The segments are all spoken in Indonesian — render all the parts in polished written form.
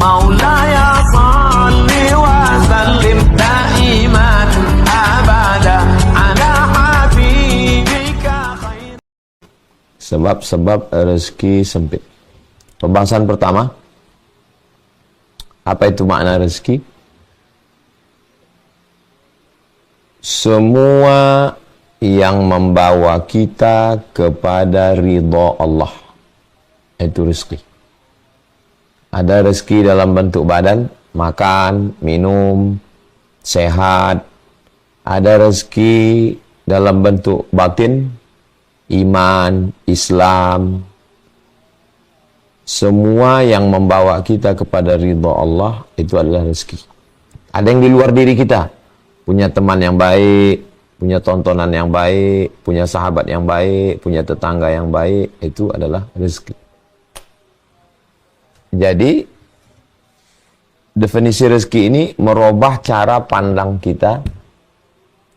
مولاي صل وسلم دائما أبدا على حبيبك خير. Sebab-sebab rezeki sempit. Pembahasan pertama, apa itu makna rezeki? Semua yang membawa kita kepada ridha Allah, itu rezeki. Ada rezeki dalam bentuk badan, makan, minum, sehat. Ada rezeki dalam bentuk batin, iman, Islam. Semua yang membawa kita kepada ridha Allah, itu adalah rezeki. Ada yang di luar diri kita, punya teman yang baik, punya tontonan yang baik, punya sahabat yang baik, punya tetangga yang baik, itu adalah rezeki. Jadi, definisi rezeki ini merubah cara pandang kita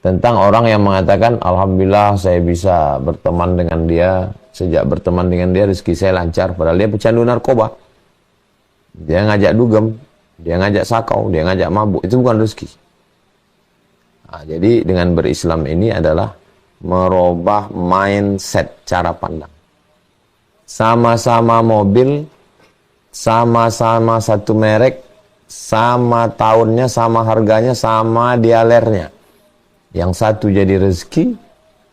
tentang orang yang mengatakan, alhamdulillah saya bisa berteman dengan dia, sejak berteman dengan dia rezeki saya lancar, padahal dia pecandu narkoba. Dia ngajak dugem, dia ngajak sakau, dia ngajak mabuk, itu bukan rezeki. Nah, jadi dengan berislam ini adalah merubah mindset, cara pandang. Sama-sama mobil, sama-sama satu merek, sama tahunnya, sama harganya, sama dialernya. Yang satu jadi rezeki,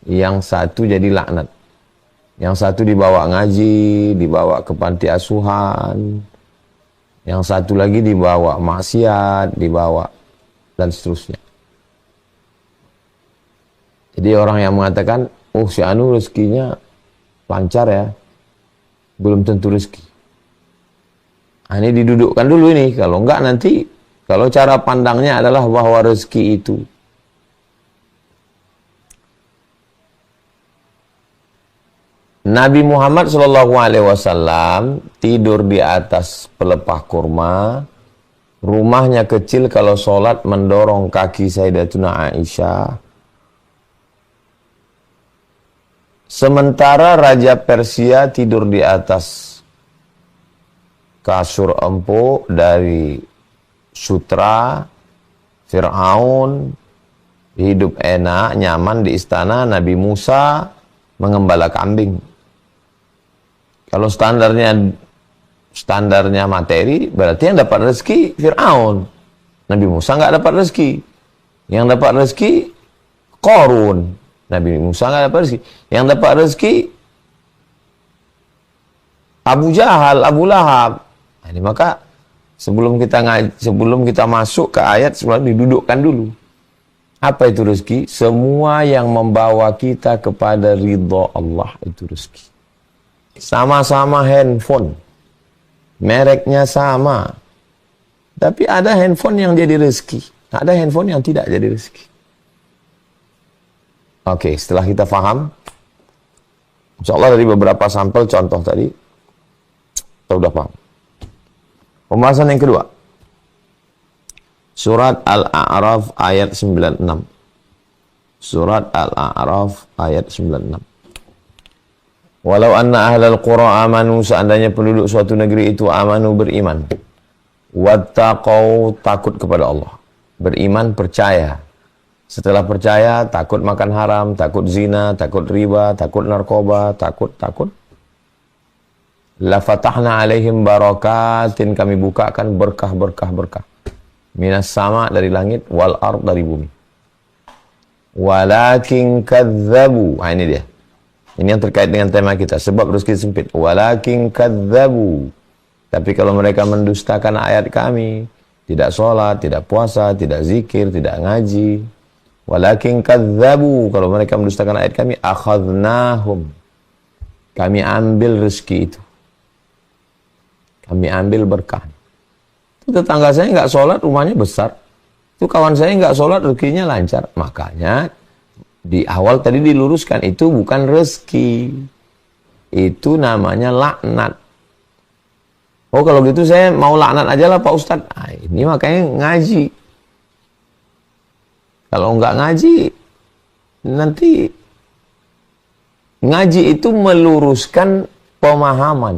yang satu jadi laknat. Yang satu dibawa ngaji, dibawa ke panti asuhan. Yang satu lagi dibawa maksiat, dibawa dan seterusnya. Jadi orang yang mengatakan, oh si Anu rezekinya lancar ya, belum tentu rezeki. Nah, ini didudukkan dulu ini, kalau enggak nanti, kalau cara pandangnya adalah bahwa rezeki itu Nabi Muhammad SAW tidur di atas pelepah kurma, rumahnya kecil, kalau sholat mendorong kaki Sayyidatuna Aisyah. Sementara Raja Persia tidur di atas kasur empuk dari sutra, Fir'aun, hidup enak, nyaman di istana. Nabi Musa mengembala kambing. Kalau standarnya materi, berarti yang dapat rezeki Fir'aun. Nabi Musa nggak dapat rezeki. Yang dapat rezeki Qarun. Nabi Musa nggak dapat rezeki. Yang dapat rezeki Abu Jahal, Abu Lahab. Nah, ini maka sebelum kita masuk ke ayat, sebelum didudukkan dulu. Apa itu rezeki? Semua yang membawa kita kepada ridha Allah, itu rezeki. Sama-sama handphone, mereknya sama, tapi ada handphone yang jadi rezeki, ada handphone yang tidak jadi rezeki. Oke, setelah kita paham, insyaallah dari beberapa sampel contoh tadi, kita sudah paham. Pembahasan yang kedua, Surat Al-A'raf ayat 96. Surat Al-A'raf ayat 96. Walau anna ahlal qura amanu, seandainya penduduk suatu negeri itu amanu, beriman, wattaqau, takut kepada Allah, beriman, percaya. Setelah percaya, takut makan haram, takut zina, takut riba, takut narkoba, takut. La fatahna alaihim barakatin, kami bukakan berkah. Minas sama, dari langit, wal ard, dari bumi. Walakin kadzabu, nah ini dia. Ini yang terkait dengan tema kita, sebab rezeki sempit. Walakin kadzabu, tapi kalau mereka mendustakan ayat kami, tidak sholat, tidak puasa, tidak zikir, tidak ngaji. Walakin kadzabu, kalau mereka mendustakan ayat kami, akhadnahum, kami ambil rezeki itu. Kami ambil berkah. Tetangga saya nggak sholat, rumahnya besar. Itu kawan saya nggak sholat, rezekinya lancar. Makanya di awal tadi diluruskan, itu bukan rezeki, itu namanya laknat. Oh kalau gitu saya mau laknat aja lah Pak Ustadz. Nah, ini makanya ngaji. Kalau nggak ngaji, nanti ngaji itu meluruskan pemahaman.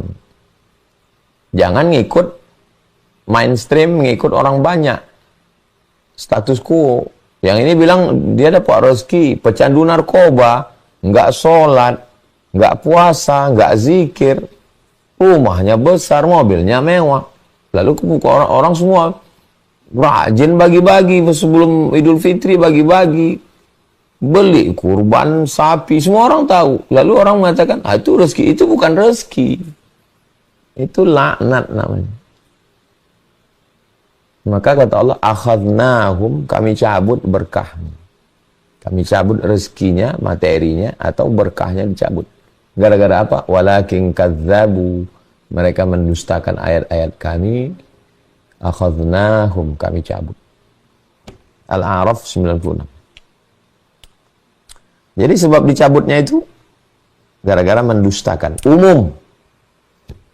Jangan ngikut mainstream, mengikut orang banyak. Status quo. Yang ini bilang dia dapat rezeki, pecandu narkoba, nggak sholat, nggak puasa, nggak zikir, rumahnya besar, mobilnya mewah. Lalu orang semua rajin bagi-bagi sebelum Idul Fitri, bagi-bagi, beli kurban sapi, semua orang tahu. Lalu orang mengatakan, itu rezeki, itu bukan rezeki, itu laknat namanya. Maka kata Allah, akhadnahum, kami cabut berkahnya. Kami cabut rezekinya, materinya, atau berkahnya dicabut. Gara-gara apa? Walakin kadzabu, mereka mendustakan ayat-ayat kami. Akhadnahum, kami cabut. Al-A'raf 96. Jadi sebab dicabutnya itu gara-gara mendustakan. Umum.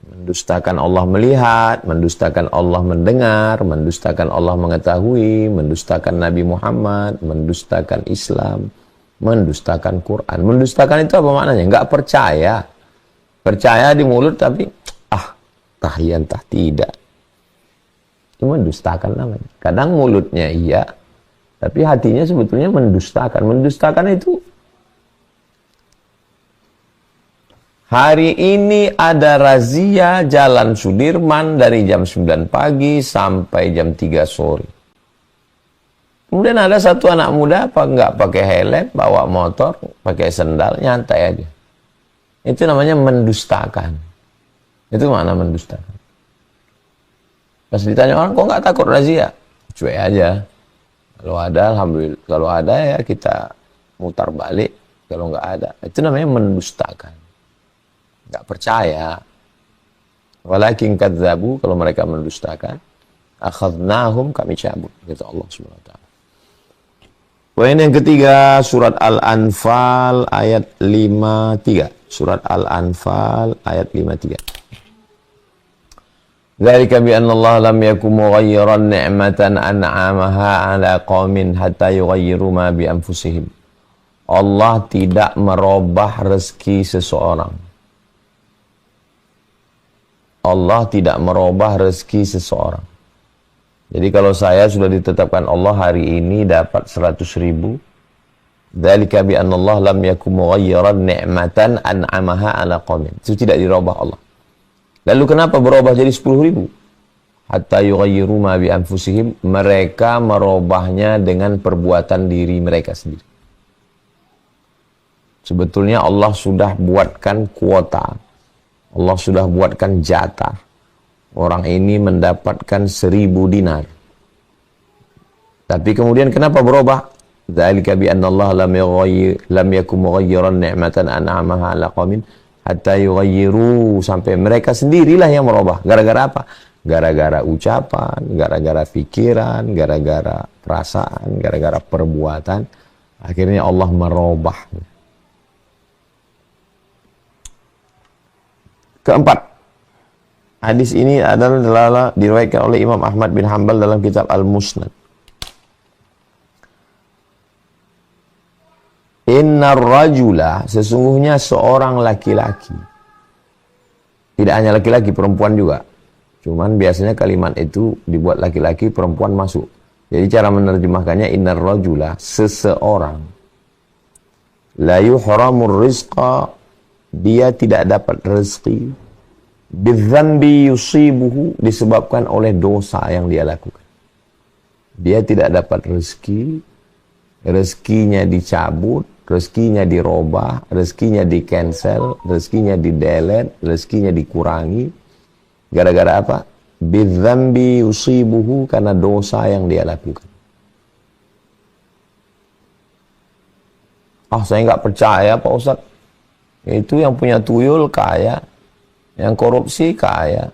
Mendustakan Allah melihat, mendustakan Allah mendengar, mendustakan Allah mengetahui, mendustakan Nabi Muhammad, mendustakan Islam, mendustakan Quran. Mendustakan itu apa maknanya? Enggak percaya. Percaya di mulut tapi tah iya entah tidak. Itu mendustakan namanya. Kadang mulutnya iya, tapi hatinya sebetulnya mendustakan. Mendustakan itu hari ini ada razia Jalan Sudirman dari jam 9 pagi sampai jam 3 sore. Kemudian ada satu anak muda nggak pakai helm, bawa motor, pakai sendal, nyantai aja. Itu namanya mendustakan. Itu mana mendustakan. Pas ditanya orang, kok nggak takut razia? Cuek aja. Kalau ada, alhamdulillah. Kalau ada ya kita mutar balik. Kalau nggak ada, itu namanya mendustakan. Nggak percaya. Walakin kadzabu, kalau mereka mendustakan, akhadnahum, kami cabut, kata Allah Subhanahu wa taala. Poin yang ketiga, surat Al-Anfal ayat 53. Surat Al-Anfal ayat 53. Dzalika bi anna Allah lam yakum mughayyiran ni'matan an'amaha 'ala qaumin hatta yughayyiru ma bi anfusihim. Allah tidak merubah rezeki seseorang. Allah tidak merubah rezeki seseorang. Jadi kalau saya sudah ditetapkan Allah hari ini dapat 100.000, dzalika bi anna Allah lam yakum mughayyiran ni'matan an'amaha 'ala qaumin. Itu tidak dirubah Allah. Lalu kenapa berubah jadi 10.000? Hatta yughayyiru ma bi anfusihim, mereka merubahnya dengan perbuatan diri mereka sendiri. Sebetulnya Allah sudah buatkan kuota. Allah sudah buatkan jatah. Orang ini mendapatkan 1.000 dinar. Tapi kemudian kenapa berubah? Dzalika bi anna Allah lam yakum mughayyiran ni'matan an'amaha 'ala qaumin hatta yughayyiru, sampai mereka sendirilah yang merubah. Gara-gara apa? Gara-gara ucapan, gara-gara pikiran, gara-gara perasaan, gara-gara perbuatan. Akhirnya Allah merubah. Keempat, hadis ini adalah diriwayatkan oleh Imam Ahmad bin Hanbal dalam kitab Al-Musnad. Innar rajula, sesungguhnya seorang laki-laki. Tidak hanya laki-laki, perempuan juga. Cuman biasanya kalimat itu dibuat laki-laki, perempuan masuk. Jadi cara menerjemahkannya, innar rajula, seseorang. La yuhramur rizqa, dia tidak dapat rezeki, bidzambi yusibuhu, disebabkan oleh dosa yang dia lakukan. Dia tidak dapat rezeki, rezekinya dicabut, rezekinya dirubah, rezekinya di-cancel, rezekinya di-delete, rezekinya dikurangi. Gara-gara apa? Bidzambi yusibuhu, karena dosa yang dia lakukan. Saya nggak percaya Pak Ustadz. Itu yang punya tuyul kaya, yang korupsi kaya.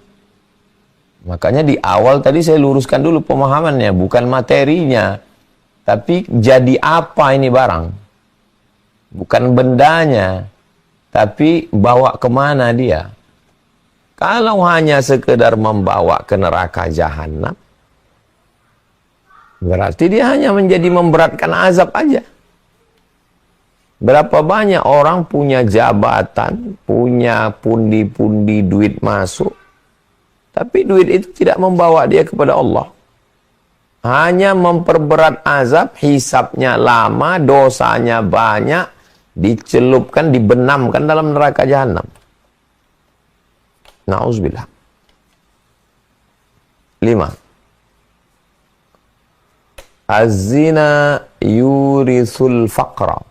Makanya di awal tadi saya luruskan dulu pemahamannya, bukan materinya, tapi jadi apa ini barang. Bukan bendanya, tapi bawa kemana dia. Kalau hanya sekedar membawa ke neraka jahanam, berarti dia hanya menjadi memberatkan azab aja. Berapa banyak orang punya jabatan, punya pundi-pundi duit masuk, Tapi duit itu tidak membawa dia kepada Allah. Hanya memperberat azab, hisabnya lama, dosanya banyak, dicelupkan, dibenamkan dalam neraka jahanam. Na'udzubillah. 5. Az-zina yurisul faqra.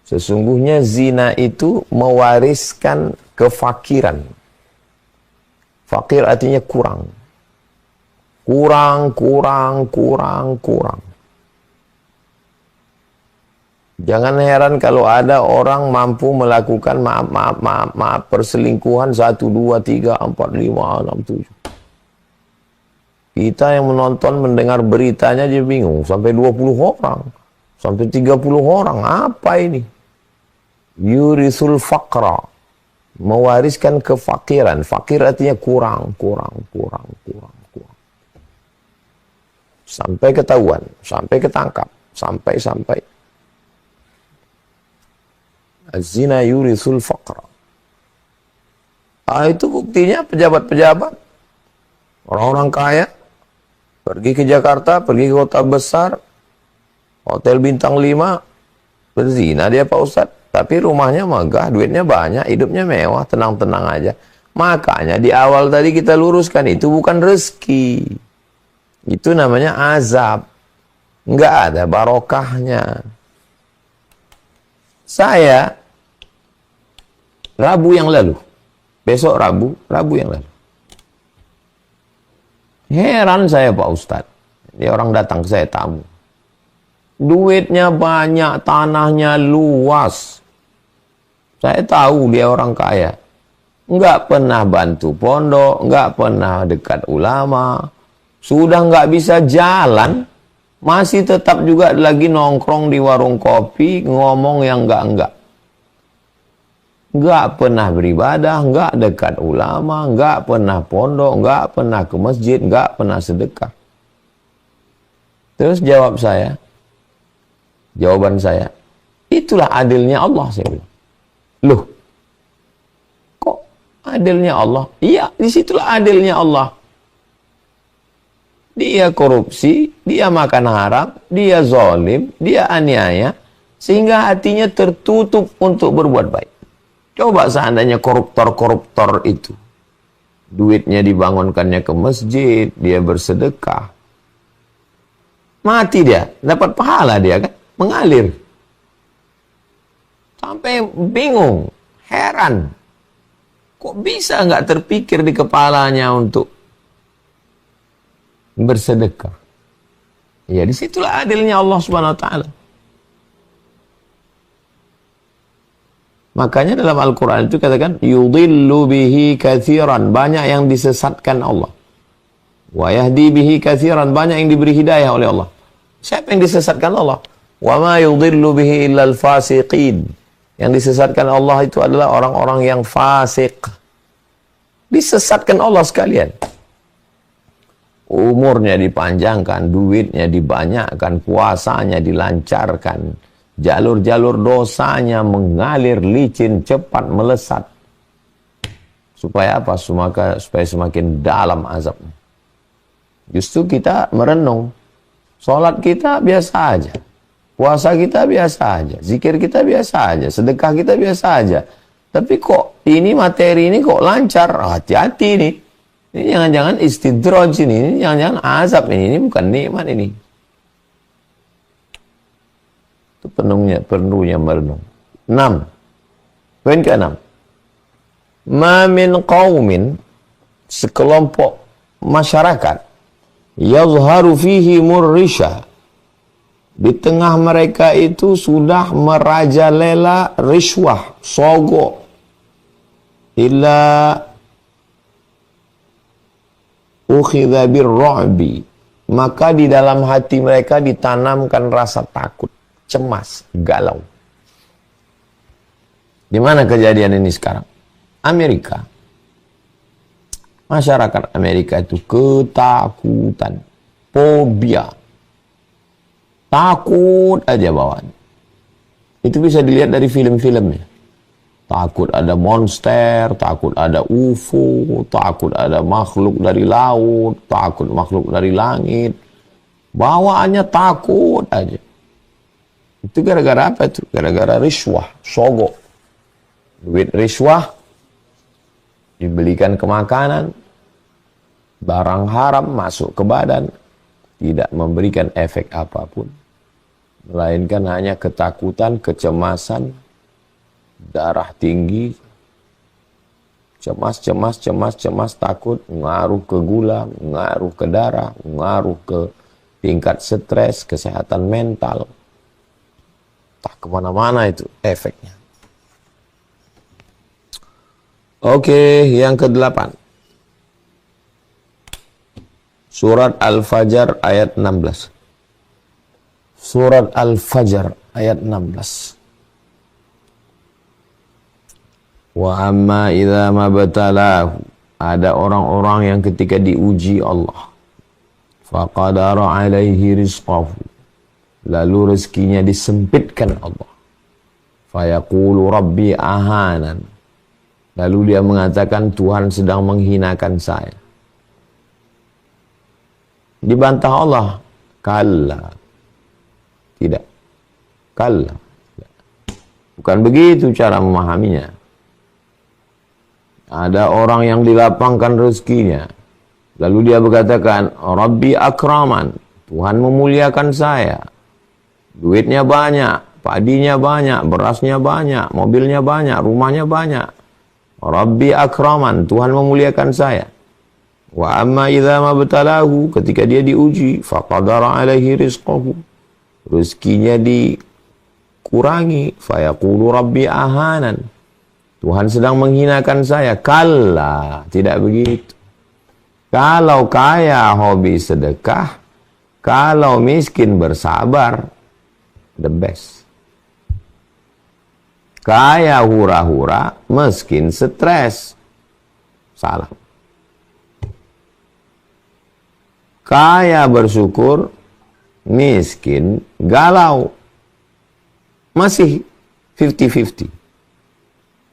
Sesungguhnya zina itu mewariskan kefakiran. Fakir artinya kurang. Kurang. Jangan heran kalau ada orang mampu melakukan maaf perselingkuhan 1, 2, 3, 4, 5, 6, 7. Kita yang menonton mendengar beritanya aja bingung. Sampai 20 orang. Sampai 30 orang. Apa ini? Yurisul faqra. Mewariskan kefakiran. Fakir artinya kurang. Sampai ketahuan. Sampai ketangkap. Sampai. Az-zina yurisul faqra. Itu buktinya pejabat-pejabat. Orang-orang kaya. Pergi ke Jakarta, pergi ke kota besar, hotel bintang 5, berzina dia Pak Ustadz. Tapi rumahnya megah, duitnya banyak, hidupnya mewah, tenang-tenang aja. Makanya di awal tadi kita luruskan, itu bukan rezeki. Itu namanya azab. Nggak ada barokahnya. Saya, Rabu yang lalu, besok Rabu yang lalu. Heran saya Pak Ustadz. Dia orang datang ke saya tamu. Duitnya banyak, tanahnya luas. Saya tahu dia orang kaya. Nggak pernah bantu pondok, nggak pernah dekat ulama. Sudah nggak bisa jalan, masih tetap juga lagi nongkrong di warung kopi, ngomong yang enggak. Nggak pernah beribadah, nggak dekat ulama, nggak pernah pondok, nggak pernah ke masjid, nggak pernah sedekah. Terus jawaban saya, itulah adilnya Allah, saya bilang. Loh, kok adilnya Allah? Iya, disitulah adilnya Allah. Dia korupsi, dia makan haram, dia zalim, dia aniaya, sehingga hatinya tertutup untuk berbuat baik. Coba seandainya koruptor-koruptor itu, duitnya dibangunkannya ke masjid, dia bersedekah. Mati dia, dapat pahala dia kan, mengalir. Sampai bingung, heran. Kok bisa nggak terpikir di kepalanya untuk bersedekah? Ya disitulah adilnya Allah Subhanahu Wa Taala. Makanya dalam Al-Quran itu katakan yudhillu bihi katsiran, banyak yang disesatkan Allah. Wa yahdi bihi katsiran, banyak yang diberi hidayah oleh Allah. Siapa yang disesatkan Allah? Wa ma yudhillu bihi illal fasiqin. Yang disesatkan Allah itu adalah orang-orang yang fasik. Disesatkan Allah sekalian. Umurnya dipanjangkan, duitnya dibanyakkan, puasanya dilancarkan. Jalur-jalur dosanya mengalir licin, cepat melesat. Supaya apa? Supaya semakin dalam azabnya. Justru kita merenung. Sholat kita biasa aja. Puasa kita biasa aja. Zikir kita biasa aja. Sedekah kita biasa aja. Tapi kok ini materi ini kok lancar? Hati-hati nih. Ini jangan-jangan istidraj ini. Ini jangan-jangan azab ini. Ini bukan nikmat ini. Itu perlunya merenung. 6. Poin ke-6. Ma min qaumin, sekelompok masyarakat, yazharu fihi murrisha, di tengah mereka itu sudah merajalela riswah, sogok, illa ukhidha birru'bi, maka di dalam hati mereka ditanamkan rasa takut, cemas, galau. Di mana kejadian ini sekarang? Amerika. Masyarakat Amerika itu ketakutan, fobia. Takut aja bawaan. Itu bisa dilihat dari film-filmnya. Takut ada monster, takut ada UFO, takut ada makhluk dari laut, takut makhluk dari langit. Bawaannya takut aja. Itu gara-gara apa itu? Gara-gara riswah, sogok. Duit riswah dibelikan ke makanan, barang haram masuk ke badan, tidak memberikan efek apapun, melainkan hanya ketakutan, kecemasan, darah tinggi, cemas, takut, ngaruh ke gula, ngaruh ke darah, ngaruh ke tingkat stres, kesehatan mental. Tak kemana-mana itu efeknya. Oke, yang ke-8. Surat Al-Fajr ayat 16. Surat Al-Fajr ayat 16. Wa amma idza mabtalahu, ada orang-orang yang ketika diuji Allah, faqadara alaihi rizqahu, lalu rezekinya disempitkan Allah, fayaqulu rabbi ahanan, lalu dia mengatakan Tuhan sedang menghinakan saya. Dibantah Allah, kalla, tidak, kalla, bukan begitu cara memahaminya. Ada orang yang dilapangkan rezekinya, lalu dia berkatakan, Rabbi akraman, Tuhan memuliakan saya. Duitnya banyak, padinya banyak, berasnya banyak, mobilnya banyak, rumahnya banyak. Rabbi akraman, Tuhan memuliakan saya. Wa amma idza mabtalahu, ketika dia diuji, faqadara alaihi rizqahu, rezekinya dikurangi, fayaqulu rabbi ahanan, Tuhan sedang menghinakan saya. Kalla, tidak begitu. Kalau kaya hobi sedekah, kalau miskin bersabar, the best. Kaya hura-hura, miskin stres, salah. Kaya bersyukur, miskin galau, masih 50-50.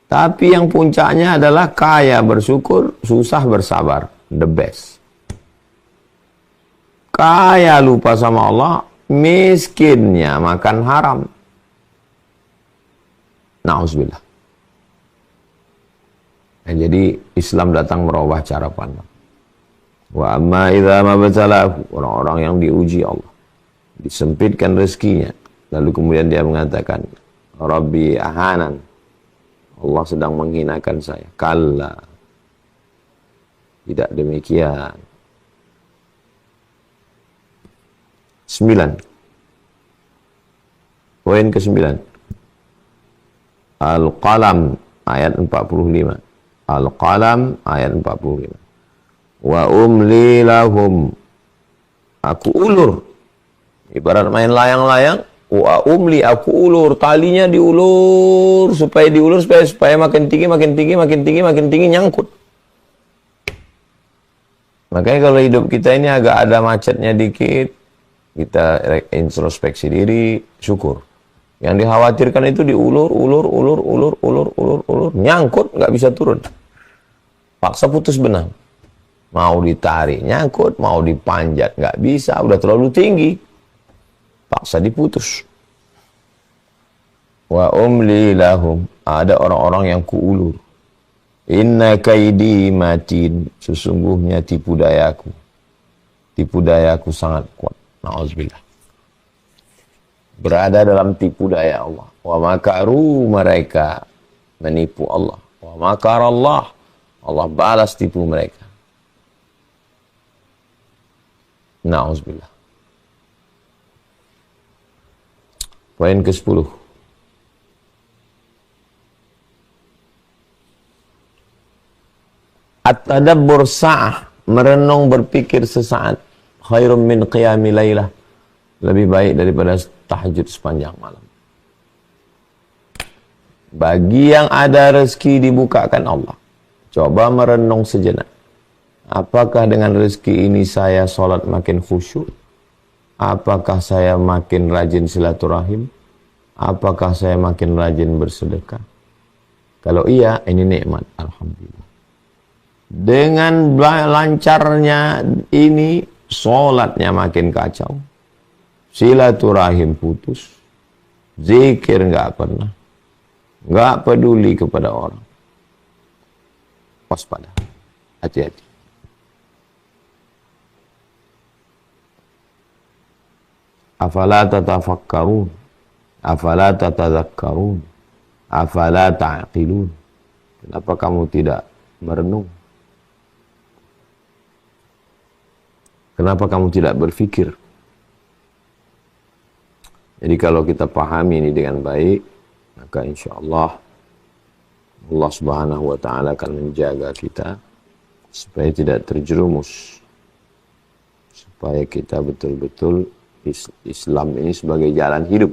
Tapi yang puncaknya adalah kaya bersyukur, susah bersabar. The best. Kaya lupa sama Allah, miskinnya makan haram. Na'udzubillah. Nah, jadi Islam datang merubah cara pandang. Wa amma idza mabtalahu, orang-orang yang diuji Allah, disempitkan rezekinya, lalu kemudian dia mengatakan, Rabbi ahanan, Allah sedang menghinakan saya. Kalla, tidak demikian. 9. Poin ke-9. Al-Qalam ayat 45. Al-Qalam ayat 45. Wa umli lahum, aku ulur. Ibarat main layang-layang, wa umli, aku ulur, talinya diulur supaya makin tinggi nyangkut. Makanya kalau hidup kita ini agak ada macetnya dikit, kita introspeksi diri, syukur. Yang dikhawatirkan itu diulur, nyangkut, nggak bisa turun. Paksa putus benang. Mau ditarik, nyangkut, mau dipanjat, nggak bisa, udah terlalu tinggi. Paksa diputus. Wa umli lahum, ada orang-orang yang kuulur. Inna kaidi matin, sesungguhnya tipu dayaku sangat kuat. Na'udzubillah. Berada dalam tipu daya Allah. Wa makaru, mereka menipu Allah. Wa makarallah, Allah balas tipu mereka. Na'udzubillah. Poin ke-10. At-tadabbur sa'ah, merenung berpikir sesaat, khairum min qiyami lailah, lebih baik daripada tahajud sepanjang malam. Bagi yang ada rezeki dibukakan Allah, coba merenung sejenak. Apakah dengan rezeki ini saya sholat makin khusyuk? Apakah saya makin rajin silaturahim? Apakah saya makin rajin bersedekah? Kalau iya, ini nikmat. Alhamdulillah. Dengan lancarnya ini, sholatnya makin kacau. Silaturahim putus. Zikir nggak pernah. Nggak peduli kepada orang. Waspada. Hati-hati. Afala tatafakkarun. Afala tatadzakkarun. Afala ta'qilun. Kenapa kamu tidak merenung? Kenapa kamu tidak berfikir? Jadi kalau kita pahami ini dengan baik, maka insya Allah Allah Subhanahu wa Ta'ala akan menjaga kita supaya tidak terjerumus, supaya kita betul-betul Islam ini sebagai jalan hidup.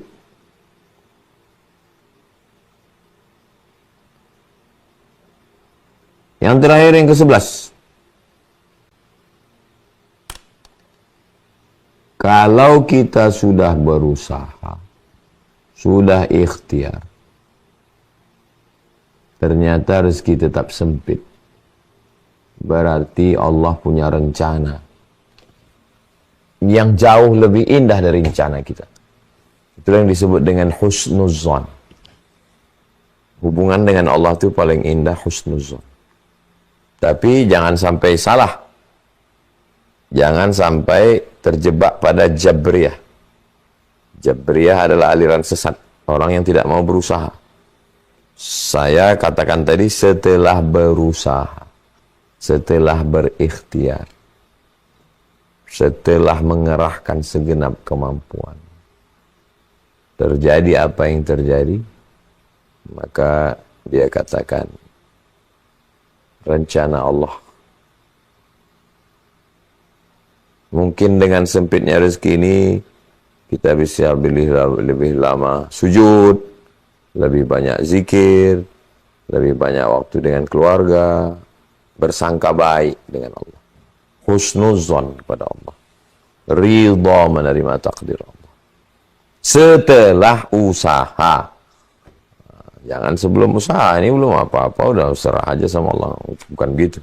Yang terakhir, yang ke-11. Kalau kita sudah berusaha, sudah ikhtiar, ternyata rezeki tetap sempit, berarti Allah punya rencana yang jauh lebih indah dari rencana kita. Itulah yang disebut dengan husnuzon. Hubungan dengan Allah itu paling indah, husnuzon. Tapi jangan sampai salah. Jangan sampai terjebak pada Jabriyah. Jabriyah adalah aliran sesat. Orang yang tidak mau berusaha. Saya katakan tadi, setelah berusaha, setelah berikhtiar, setelah mengerahkan segenap kemampuan, terjadi apa yang terjadi, maka dia katakan, rencana Allah. Mungkin dengan sempitnya rezeki ini, kita bisa lebih lama sujud, lebih banyak zikir, lebih banyak waktu dengan keluarga, bersangka baik dengan Allah. Husnuzon kepada Allah. Ridha menerima takdir Allah. Setelah usaha. Jangan sebelum usaha, ini belum apa-apa, udah serah aja sama Allah. Bukan gitu.